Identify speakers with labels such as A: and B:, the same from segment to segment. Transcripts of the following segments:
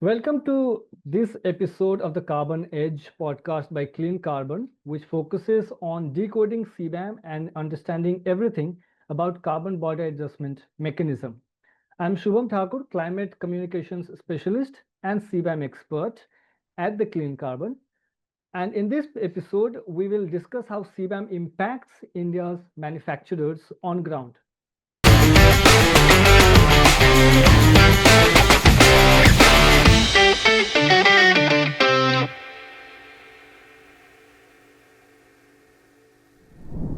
A: Welcome to this episode of the Carbon Edge podcast by Clean Carbon, which focuses on decoding CBAM and understanding everything about carbon border adjustment mechanism. I'm Shubham Thakur, climate communications specialist and CBAM expert at the Clean Carbon. And in this episode, we will discuss how CBAM impacts India's manufacturers on ground.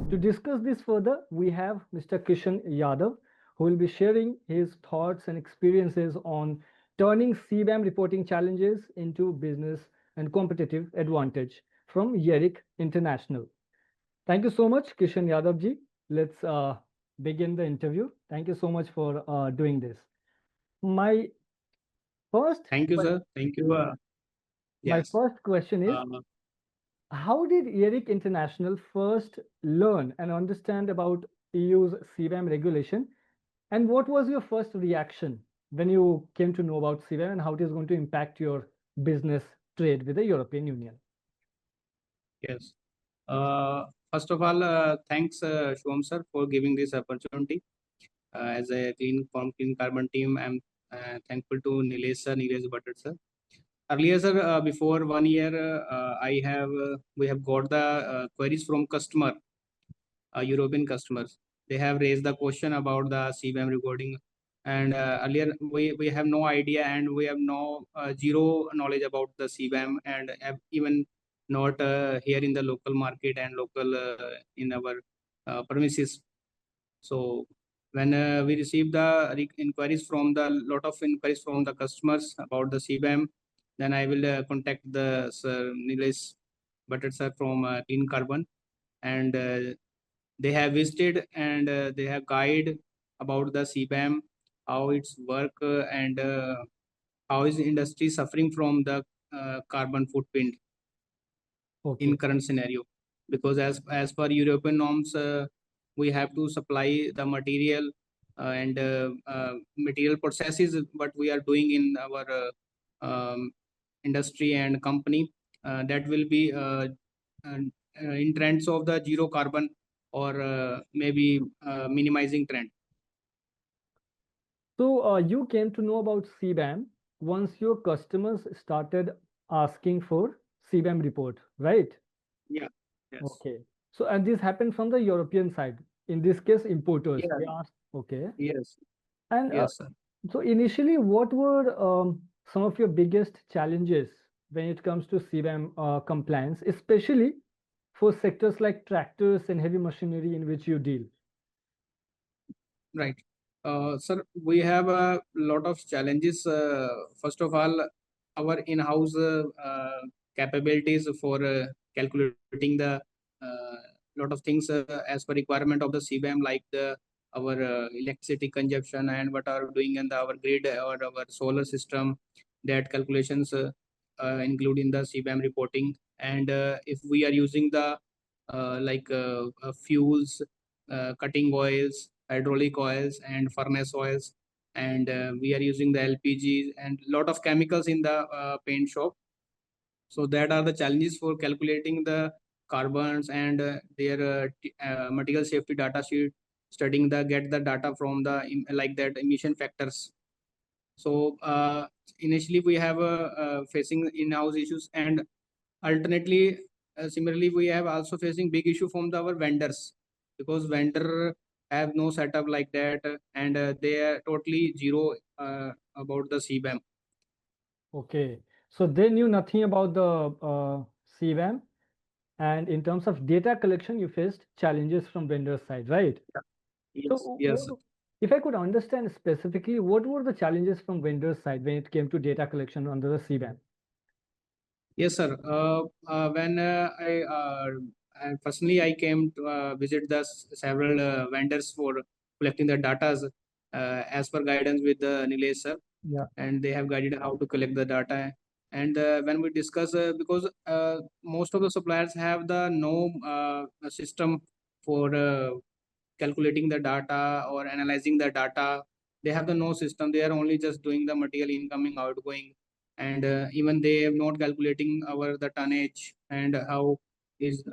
A: To discuss this further, we have Mr. Kishan Yadav, who will be sharing his thoughts and experiences on turning CBAM reporting challenges into business and competitive advantage from Yerik International. Thank you so much, Kishan Yadav ji. Let's begin the interview. Thank you so much for doing this. My first,
B: Thank you, sir. Thank you.
A: my
B: Yes.
A: first question is,
B: Uh,
A: how did Yerik International first learn and understand about EU's CBAM regulation? And what was your first reaction when you came to know about CBAM and how it is going to impact your business trade with the European Union?
B: yes. First of all, thanks, Shubham sir, for giving this opportunity. As a clean carbon team, I'm thankful to Nilesh Bhatt sir. Earlier, sir, before 1 year, we have got the queries from European customers. They have raised the question about the CBAM recording, and earlier we have no idea and we have no zero knowledge about the CBAM and have even not here in the local market and local in our premises. So when we receive the inquiries from the lot of inquiries from the customers about the CBAM, then I will contact the Sir Nilesh Bhatt sir from Clean Carbon, and they have visited and they have guide about the CBAM, how it's work and how is industry suffering from the carbon footprint in
A: Okay.
B: current scenario. Because as per European norms, we have to supply the material and material processes what we are doing in our industry and company that will be in trends of the zero carbon or maybe minimizing trend.
A: So you came to know about CBAM once your customers started asking for CBAM report, right?
B: Yeah. Yes.
A: Okay. So and this happened from the European side. In this case, importers.
B: Yeah.
A: They asked. Okay.
B: Yes.
A: And
B: Yes, sir.
A: so initially, what were some of your biggest challenges when it comes to CBAM compliance, especially for sectors like tractors and heavy machinery in which you deal?
B: Right. Sir, we have a lot of challenges. First of all, our in-house capabilities for calculating the lot of things as per requirement of the CBAM, like the our electricity consumption and what are doing in our grid or our solar system. That calculations include in the CBAM reporting. And if we are using the fuels, cutting oils, hydraulic oils and furnace oils, and we are using the LPGs and lot of chemicals in the paint shop. So that are the challenges for calculating the carbons and their material safety data sheet, studying the get the data from the like that emission factors. So initially we have facing in-house issues, and alternately similarly we have also facing big issue from our vendors, because vendor have no setup like that, and they are totally zero about the CBAM.
A: Okay. So they knew nothing about the CBAM. And in terms of data collection, you faced challenges from vendor side, right? So
B: Yes, yes,
A: if I could understand specifically, what were the challenges from vendor side when it came to data collection under the CBAM?
B: yes, sir. When I personally I came to visit the several vendors for collecting the data as per guidance with the Nilesh sir,
A: Yeah.
B: and they have guided how to collect the data. And when we discuss, because most of the suppliers have the no system for calculating the data or analyzing the data. They have the no system. They are only just doing the material incoming, outgoing. and even they have not calculating our the tonnage and how is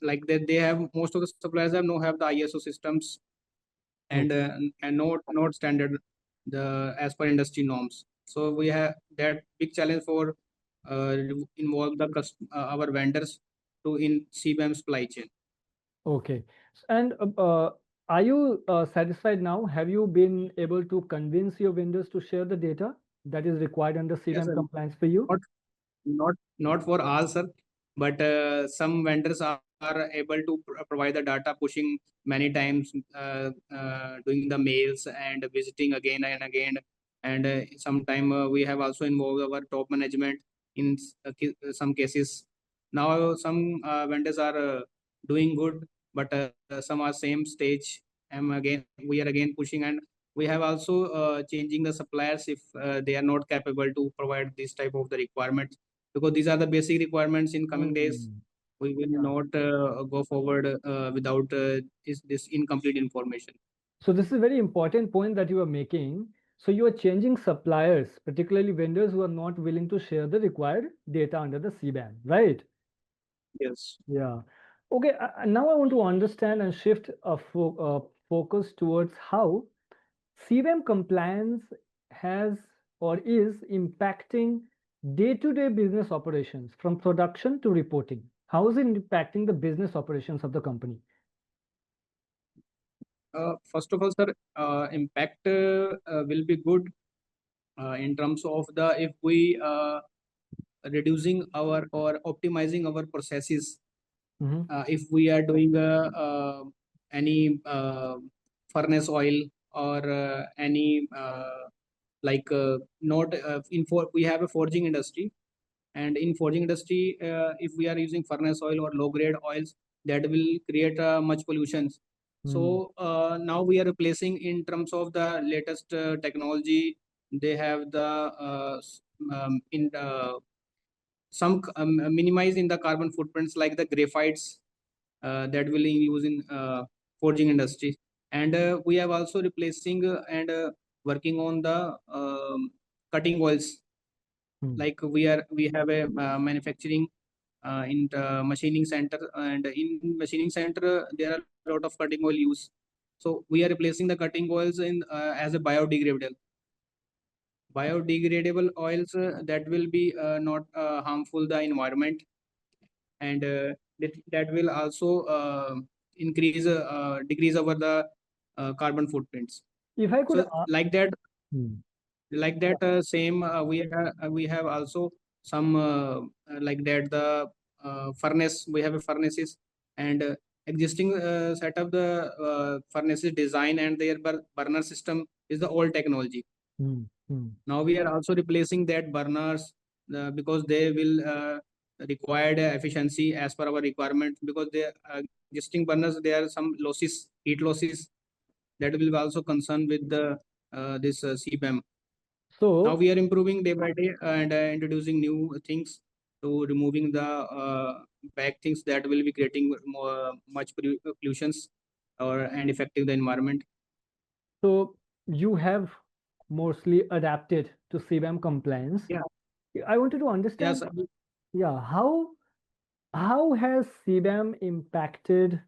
B: like that. They have most of the suppliers have no have the ISO systems and
A: Okay.
B: not standard the as per industry norms. So we have that big challenge for involve the our vendors to in CBAM supply chain.
A: Okay. And are you satisfied now? Have you been able to convince your vendors to share the data that is required under
B: Yes,
A: CBAM
B: sir.
A: compliance for you?
B: Not for all, sir, but some vendors are able to provide the data, pushing many times, doing the mails and visiting again and again. And sometime we have also involved our top management in some cases. Now some vendors are doing good, but some are same stage. And again, we are again pushing, and we have also changing the suppliers if they are not capable to provide this type of the requirements, because these are the basic requirements. In coming days
A: Hmm.
B: we will
A: Yeah.
B: not go forward without this incomplete information.
A: So this is a very important point that you are making. So you are changing suppliers, particularly vendors who are not willing to share the required data under the CBAM, right?
B: Yes.
A: Yeah. Okay. Now I want to understand and shift a focus towards how CBAM compliance has or is impacting day-to-day business operations from production to reporting. How is it impacting the business operations of the company?
B: First of all, sir, impact will be good in terms of the if we reducing our or optimizing our processes.
A: Mhm.
B: If we are doing any furnace oil or any like not in for we have a forging industry, and in forging industry if we are using furnace oil or low grade oils, that will create much pollutions.
A: Mm.
B: So now we are replacing in terms of the latest technology. They have the in some minimize in the carbon footprints like the graphites that will be used in forging industry. And we have also replacing and working on the cutting oils.
A: Mm.
B: Like we have a manufacturing in the machining center, and in machining center there are a lot of cutting oil use. So we are replacing the cutting oils in as a biodegradable oils that will be not harmful the environment, and that will also increase decrease over the carbon footprints.
A: If I could
B: So like that,
A: Mm.
B: same we have also some like that the furnace, we have a furnaces, and existing setup the furnaces design and their burner system is the old technology.
A: Mm. Mm.
B: Now we are also replacing that burners because they will required efficiency as per our requirement, because the existing burners there are some losses, heat losses, that will be also concerned with the this CBAM. Now
A: So
B: we are improving day by day and introducing new things to removing the bad things that will be creating more, much pollutions or and affecting the environment.
A: so you have mostly adapted to CBAM compliance.
B: Yeah.
A: I wanted to
B: Yes.
A: understand, yeah, how has CBAM impacted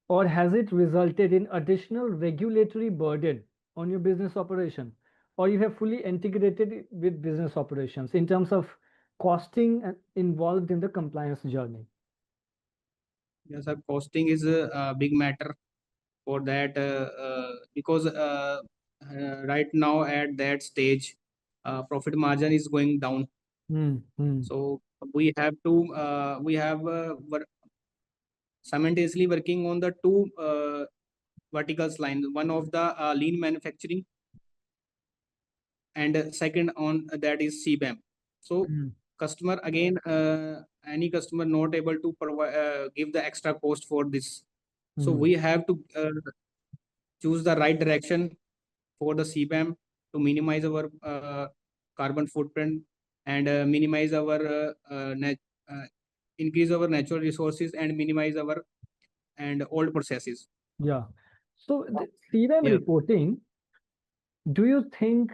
A: or has it resulted in additional regulatory burden on your business operation? Or you have fully integrated it with business operations in terms of costing and involved in the compliance journey?
B: Yes, sir. Costing is a big matter for that because right now at that stage, profit margin is going down.
A: Hmm. Hmm.
B: So we have to we have simultaneously working on the two verticals line. One of the lean manufacturing, and second on that is CBAM. So
A: Hmm.
B: customer again, any customer not able to provide give the extra cost for this. So
A: Hmm.
B: we have to choose the right direction for the CBAM to minimize our carbon footprint and minimize our uh, increase our natural resources and minimize our and old processes.
A: Yeah. So the CBAM
B: Yes.
A: reporting, do you think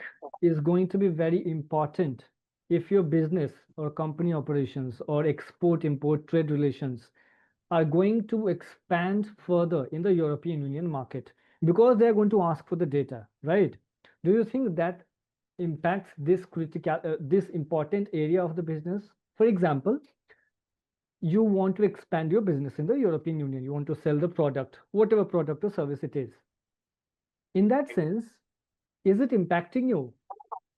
A: is going to be very important if your business or company operations or export import trade relations are going to expand further in the European Union market, because they're going to ask for the data, right? Do you think that impacts this important area of the business? For example, you want to expand your business in the European Union, you want to sell the product, whatever product or service it is. In that sense, is it impacting you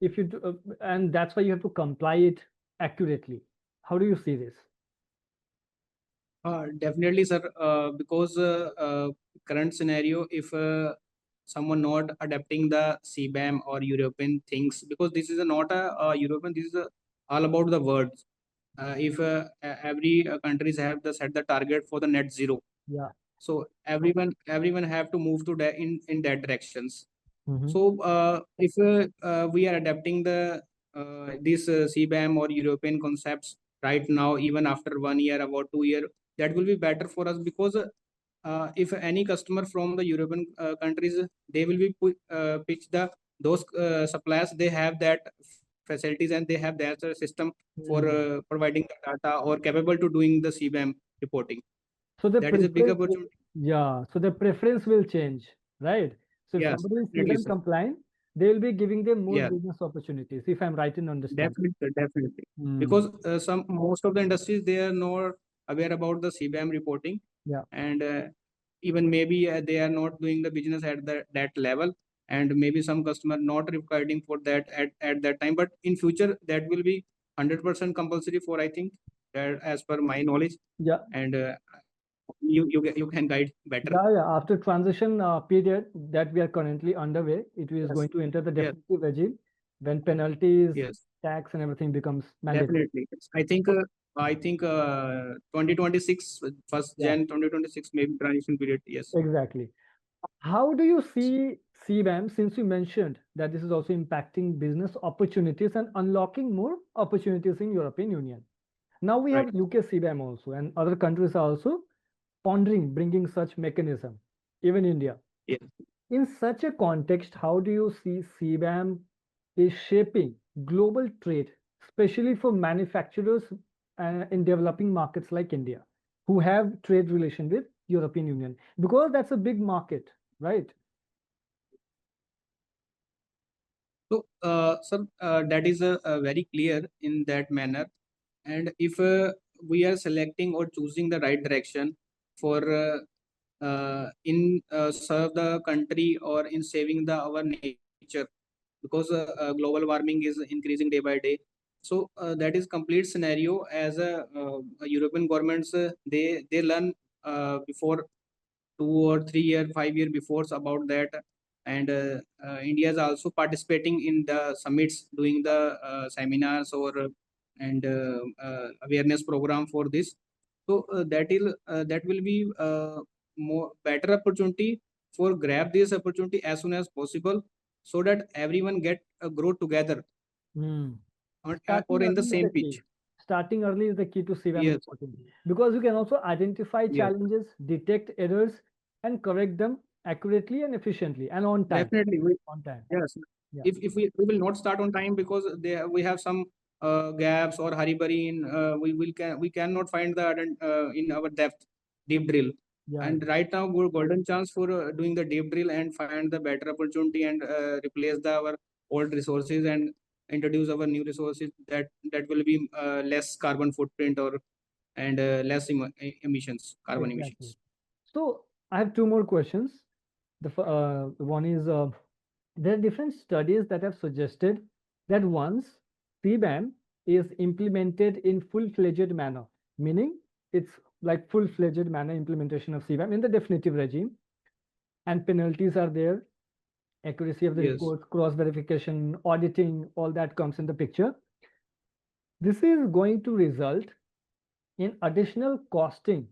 A: if you do, and that's why you have to comply it accurately? How do you see this?
B: Definitely, sir. Because current scenario, if someone not adapting the CBAM or European things, because this is not a European, this is all about the words. If every countries have the set the target for the net zero,
A: Yeah.
B: so everyone have to move to that in that directions.
A: Mm-hmm.
B: So if we are adapting the this CBAM or European concepts right now, even after 1 year, about 2 year, that will be better for us, because if any customer from the European countries, they will be pitch the those suppliers, they have that facilities and they have that system for
A: Mm.
B: providing the data or capable to doing the CBAM reporting.
A: So the
B: That is a big
A: preference,
B: opportunity.
A: yeah, so the preference will change, right? So if
B: Yes,
A: somebody is
B: definitely,
A: CBAM
B: sir.
A: compliant, they will be giving them more
B: Yes.
A: business opportunities, if I'm right in understanding.
B: Definitely, sir, definitely.
A: Hmm.
B: Because some most of the industries, they are not aware about the CBAM reporting,
A: Yeah.
B: and even maybe they are not doing the business at that level, and maybe some customer not requiring for that at that time. But in future, that will be 100% compulsory for, I think, that as per my knowledge,
A: Yeah.
B: and you can guide better.
A: Yeah, yeah. After transition period that we are currently underway, it is
B: Yes,
A: going to enter the
B: yes,
A: definitive regime when penalties,
B: yes.
A: tax, and everything becomes mandatory.
B: Definitely. I think 2026, first
A: Yeah,
B: Jan 2026, maybe transition period. Yes.
A: exactly. How do you see CBAM, since you mentioned that this is also impacting business opportunities and unlocking more opportunities in European Union? Now we
B: Right.
A: have UK CBAM also, and other countries are also pondering bringing such mechanism, even India.
B: Yes.
A: In such a context, how do you see CBAM is shaping global trade, especially for manufacturers in developing markets like India, who have trade relation with European Union? Because that's a big market, right?
B: So, sir, that is very clear in that manner. And if we are selecting or choosing the right direction for in serve the country or in saving the our nature, because global warming is increasing day by day. So that is complete scenario as a European governments, they learn before 2 or 3 year 5 year before about that, and India is also participating in the summits, doing the seminars or and awareness program for this. So that will be more better opportunity for grab this opportunity as soon as possible, so that everyone get grow together
A: Hmm.
B: or
A: Starting
B: in the
A: early is
B: same
A: the key.
B: pitch.
A: Starting early is the key to CBAM
B: Yes,
A: reporting, because you can also identify
B: yes.
A: challenges, detect errors, and correct them accurately and efficiently and on time.
B: Definitely.
A: On time.
B: Yes,
A: Yeah.
B: if we will not start on time, because we have some gaps or hurry burry in we cannot find the in our depth deep drill.
A: Yeah.
B: And right now, golden chance for doing the deep drill and find the better opportunity, and replace our old resources and introduce our new resources, that will be less carbon footprint or and less emissions, carbon
A: Exactly.
B: emissions.
A: So I have two more questions. One is there are different studies that have suggested that once CBAM is implemented in full-fledged manner, meaning it's like full-fledged manner implementation of CBAM in the definitive regime, and penalties are there, accuracy of the
B: Yes.
A: reports, cross verification, auditing, all that comes in the picture. This is going to result in additional costing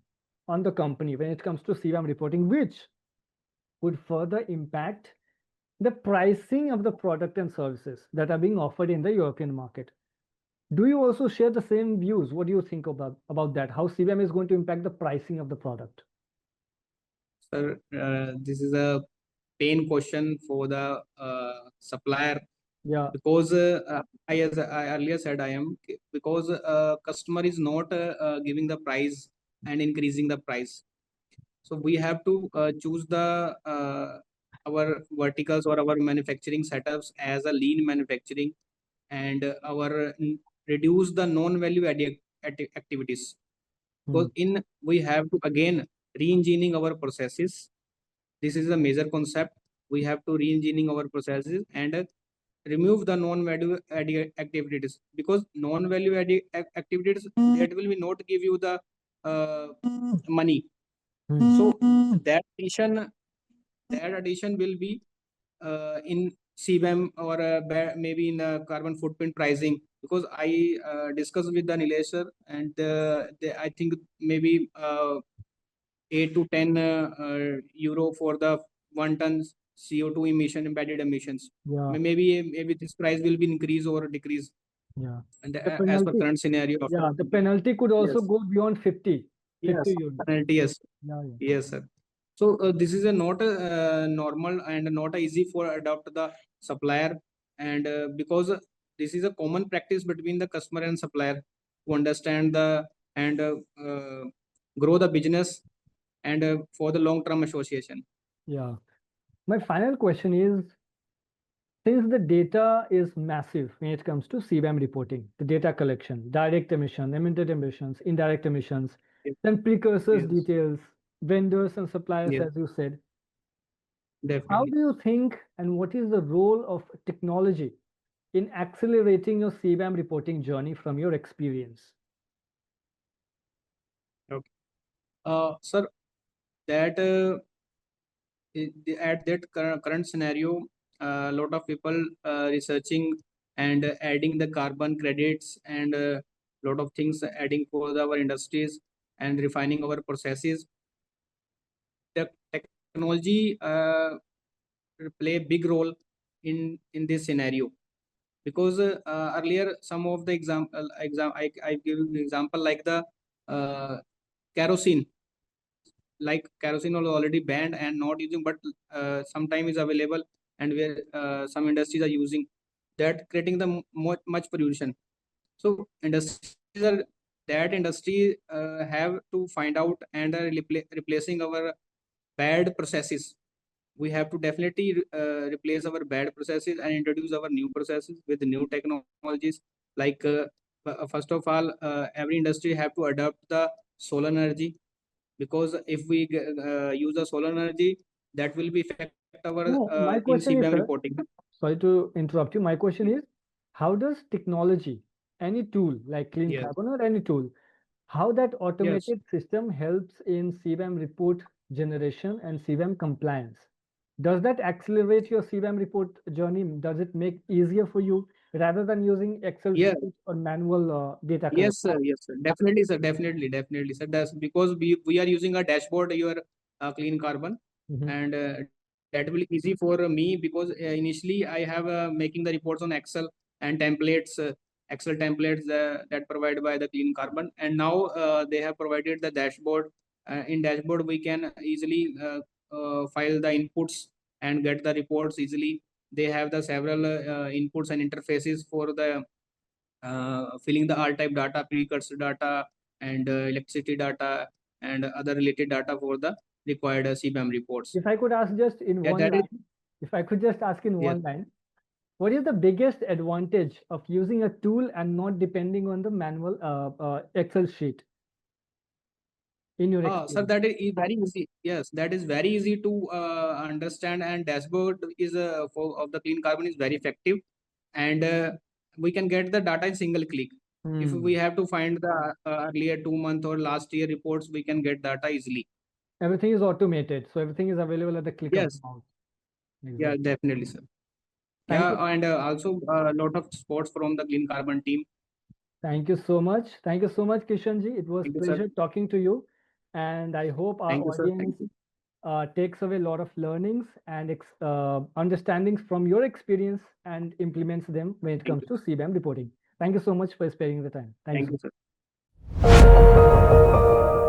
A: on the company when it comes to CBAM reporting, which would further impact the pricing of the product and services that are being offered in the European market. Do you also share the same views? What do you think about that? How CBAM is going to impact the pricing of the product?
B: Sir, this is a pain question for the supplier,
A: Yeah.
B: Because as I earlier said, I am because customer is not giving the price and increasing the price. So we have to choose the our verticals or our manufacturing setups as a lean manufacturing, and our reduce the non-value added activities. Because in we have to again re-engineering our processes. This is a major concept. We have to re-engineering our processes and remove the non-value added activities, because non-value added activities that will be not give you the uh, money. So that addition will be in CBAM or maybe in carbon footprint pricing. Because I discussed with the Nilesh sir, and I think maybe 8 to 10 euro for the 1 ton CO2 emission, embedded emissions.
A: Yeah.
B: Maybe this price will be increase or decrease,
A: Yeah.
B: and
A: The
B: as per
A: penalty.
B: current scenario of
A: Yeah. The penalty could also
B: yes,
A: go beyond 50
B: yes,
A: euros.
B: penalty, yes,
A: Yeah. Yeah.
B: yes, sir. So this is a not a normal and not a easy for adopt the supplier, and because this is a common practice between the customer and supplier to understand the and grow the business and for the long term association.
A: Yeah. My final question is, since the data is massive when it comes to CBAM reporting, the data collection, direct emission, emitted emissions, indirect emissions,
B: Yes,
A: then precursors
B: yes,
A: details, vendors and suppliers,
B: yes,
A: as you said, how
B: definitely.
A: do you think and what is the role of technology in accelerating your CBAM reporting journey from your experience?
B: Okay. Sir, that at that current scenario, a lot of people researching and adding the carbon credits and a lot of things adding for our industries and refining our processes. The technology play a big role in this scenario, because earlier some of the I give you example like the uh, kerosene. Like kerosene was already banned and not using, but sometime is available, and where some industries are using that, creating the much pollution. So industries are, that industry have to find out and are replacing our bad processes. We have to definitely replace our bad processes and introduce our new processes with new technologies. Like first of all, every industry have to adopt the solar energy, because if we use the solar energy, that will be affect our
A: No,
B: in
A: my
B: CBAM
A: question is, sir,
B: reporting.
A: sorry to interrupt you. My question
B: Yes,
A: is, how does technology, any tool like Clean
B: yes,
A: Carbon or any tool, how that
B: yes.
A: automated system helps in CBAM report generation and CBAM compliance? Does that accelerate your CBAM report journey? Does it make easier for you rather than using Excel
B: Yeah.
A: sheet or manual data
B: Yes,
A: collection?
B: sir. Yes, sir. Definitely, sir. Definitely, definitely, sir. That's because we are using a dashboard, your clean carbon,
A: Mhm.
B: and that will easy for me, because initially I have making the reports on Excel and templates, Excel templates that provided by the clean carbon, and now they have provided the dashboard. In dashboard, we can easily file the inputs and get the reports easily. They have the several inputs and interfaces for the filling the all type data, precursor data, and electricity data, and other related data for the required CBAM reports.
A: If I could ask just in
B: Yeah,
A: one
B: that is,
A: line, if I could just ask in
B: yes.
A: one line, what is the biggest advantage of using a tool and not depending on the manual Excel sheet in your
B: Sir,
A: experience?
B: that is very easy. Yes, that is very easy to understand, and dashboard is for of the clean carbon is very effective, and we can get the data in single click. If we
A: Hmm.
B: have to find the earlier 2 month or last year reports, we can get data easily.
A: Everything is automated, so everything is available at the click of the
B: Yes,
A: mouse.
B: yeah,
A: Exactly.
B: definitely, sir.
A: Thank
B: Yeah,
A: you.
B: and also a lot of sports from the clean carbon team.
A: Thank you so much. Thank you so much, Kishanji. It was
B: Thank you, sir.
A: pleasure talking to you. And I hope our
B: Thank you, sir.
A: audience
B: Thank you.
A: takes away a lot of learnings and understandings from your experience and implements them when it
B: Thank
A: comes
B: you.
A: to CBAM reporting. Thank you so much for sparing the time. Thank
B: Thank
A: you.
B: you, sir.